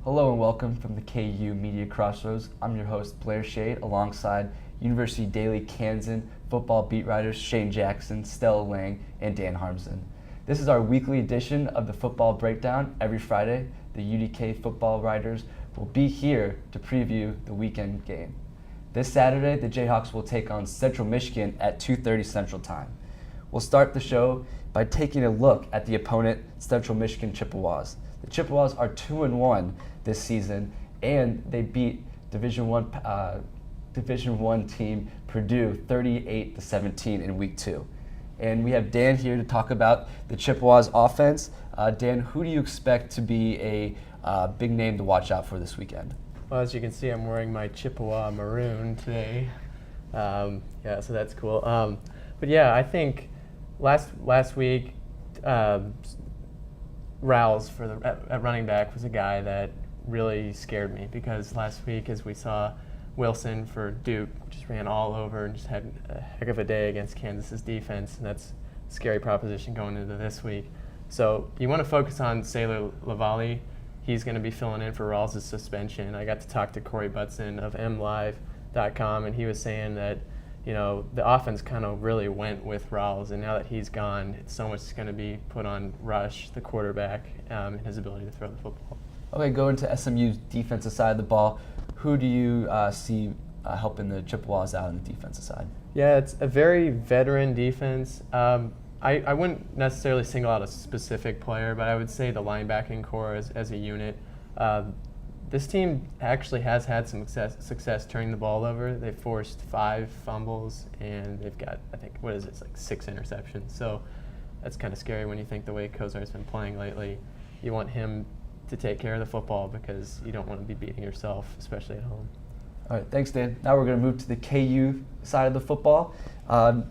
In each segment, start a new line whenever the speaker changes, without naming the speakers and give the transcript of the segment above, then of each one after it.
Hello and welcome from the KU Media Crossroads. I'm your host, Blair Shade, alongside University Daily Kansan football beat writers Shane Jackson, Stella Lang, and Dan Harmson. This is our weekly edition of the Football Breakdown. Every Friday, the UDK football writers will be here to preview the weekend game. This Saturday, the Jayhawks will take on Central Michigan at 2:30 Central Time. We'll start the show by taking a look at the opponent, Central Michigan Chippewas. The Chippewas are 2-1 this season, and they beat Division One team Purdue 38-17 in Week 2. And we have Dan here to talk about the Chippewas offense. Dan, who do you expect to be a big name to watch out for this weekend?
Well, as you can see, I'm wearing my Chippewa maroon today. So that's cool. But yeah, I think last week, Rouse at running back was a guy that really scared me, because last week, as we saw, Wilson for Duke just ran all over and just had a heck of a day against Kansas's defense, and that's a scary proposition going into this week. So you want to focus on Sailor Lavallee. He's going to be filling in for Rawls' suspension. I got to talk to Corey Butson of MLive.com, and he was saying that the offense kind of really went with Rawls, and now that he's gone, so much is going to be put on Rush, the quarterback, and his ability to throw the football.
Okay, going to SMU's defensive side of the ball, who do you see helping the Chippewas out on the defensive side?
Yeah, it's a very veteran defense. I wouldn't necessarily single out a specific player, but I would say the linebacking core as a unit. This team actually has had some success turning the ball over. They've forced 5 fumbles, and they've got, I think, it's like 6 interceptions. So that's kind of scary when you think the way Kozart's been playing lately. You want him to take care of the football because you don't want to be beating yourself, especially at home.
All right, thanks, Dan. Now we're going to move to the KU side of the football.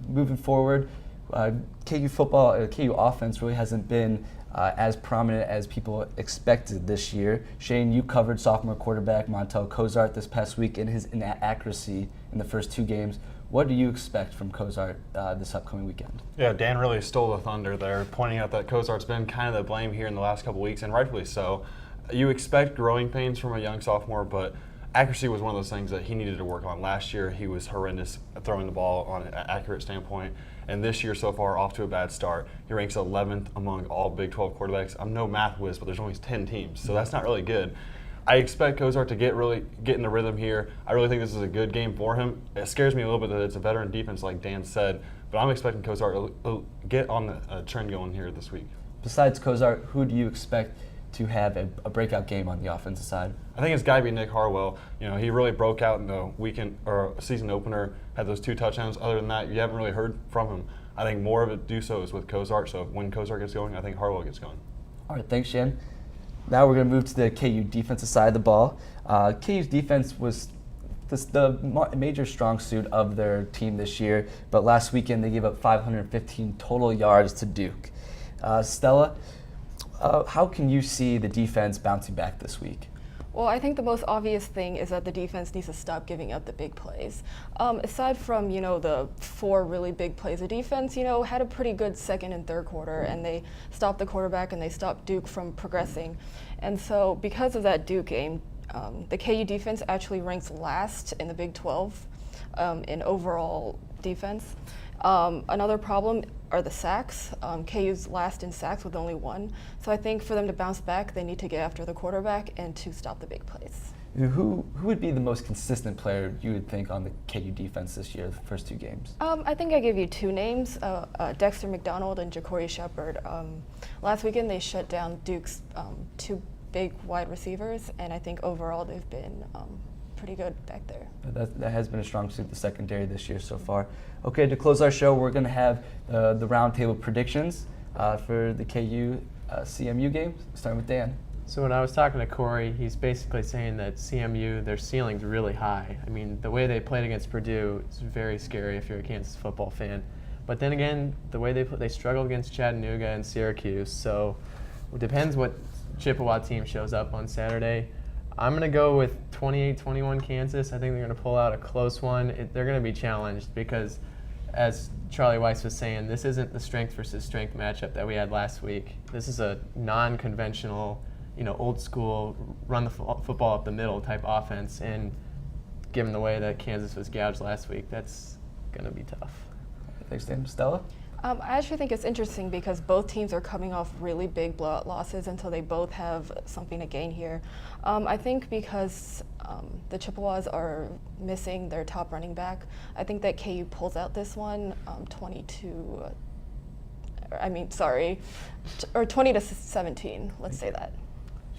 Moving forward, KU offense really hasn't been as prominent as people expected this year. Shane, you covered sophomore quarterback Montel Kozart this past week and his inaccuracy in the first 2 games. What do you expect from Kozart this upcoming weekend?
Yeah, Dan really stole the thunder there, pointing out that Kozart's been kind of the blame here in the last couple weeks, and rightfully so. You expect growing pains from a young sophomore, but accuracy was one of those things that he needed to work on. Last year, he was horrendous at throwing the ball on an accurate standpoint. And this year so far, off to a bad start. He ranks 11th among all Big 12 quarterbacks. I'm no math whiz, but there's only 10 teams, so that's not really good. I expect Kozart to get in the rhythm here. I really think this is a good game for him. It scares me a little bit that it's a veteran defense, like Dan said, but I'm expecting Kozart to get on the trend going here this week.
Besides Kozart, who do you expect to have a breakout game on the offensive side?
I think it's got to be Nick Harwell. He really broke out in the weekend or season opener, had those 2 touchdowns. Other than that, you haven't really heard from him. I think more of it do so is with Kozart. So when Kozart gets going, I think Harwell gets going.
All right, thanks, Shane. Now we're going to move to the KU defensive side of the ball. KU's defense was the major strong suit of their team this year, but last weekend they gave up 515 total yards to Duke. Stella, how can you see the defense bouncing back this week?
Well, I think the most obvious thing is that the defense needs to stop giving up the big plays. Aside from, the 4 really big plays, the defense, had a pretty good second and third quarter, and they stopped the quarterback and they stopped Duke from progressing. And so because of that Duke game, the KU defense actually ranks last in the Big 12 in overall defense. Another problem are the sacks. KU's last in sacks with only 1. So I think for them to bounce back, they need to get after the quarterback and to stop the big plays.
Who would be the most consistent player you would think on the KU defense this year, the first 2 games?
I think I give you 2 names, Dexter McDonald and Ja'Cory Shepard. Last weekend they shut down Duke's 2 big wide receivers, and I think overall they've been pretty good back there.
That has been a strong suit, the secondary this year so far. Okay, to close our show, we're going to have the roundtable predictions for the KU CMU game, starting with Dan.
So when I was talking to Corey, he's basically saying that CMU, their ceiling's really high. I mean, the way they played against Purdue is very scary if you're a Kansas football fan. But then again, the way they struggled against Chattanooga and Syracuse. So it depends what Chippewa team shows up on Saturday. I'm going to go with 28-21 Kansas. I think they're going to pull out a close one. They're going to be challenged because, as Charlie Weiss was saying, this isn't the strength versus strength matchup that we had last week. This is a non-conventional, old school, run the football up the middle type offense. And given the way that Kansas was gouged last week, that's going to be tough.
Thanks, Dan. Stella?
I actually think it's interesting because both teams are coming off really big blowout losses, and so they both have something to gain here. I think because the Chippewas are missing their top running back, I think that KU pulls out this one 20 to 17. Let's say that.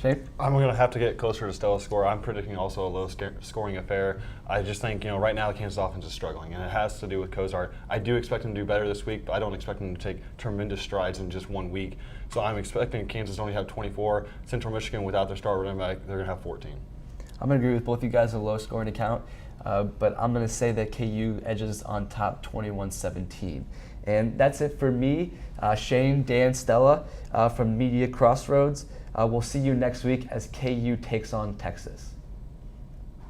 Shane?
I'm going to have to get closer to Stella's score. I'm predicting also a low scoring affair. I just think, right now the Kansas offense is struggling, and it has to do with Cozart. I do expect him to do better this week, but I don't expect him to take tremendous strides in just 1 week. So I'm expecting Kansas to only have 24. Central Michigan, without their star running back, they're going to have 14.
I'm going to agree with both you guys, a low scoring account, but I'm going to say that KU edges on top 21-17. And that's it for me, Shane, Dan, Stella from Media Crossroads. We'll see you next week as KU takes on Texas.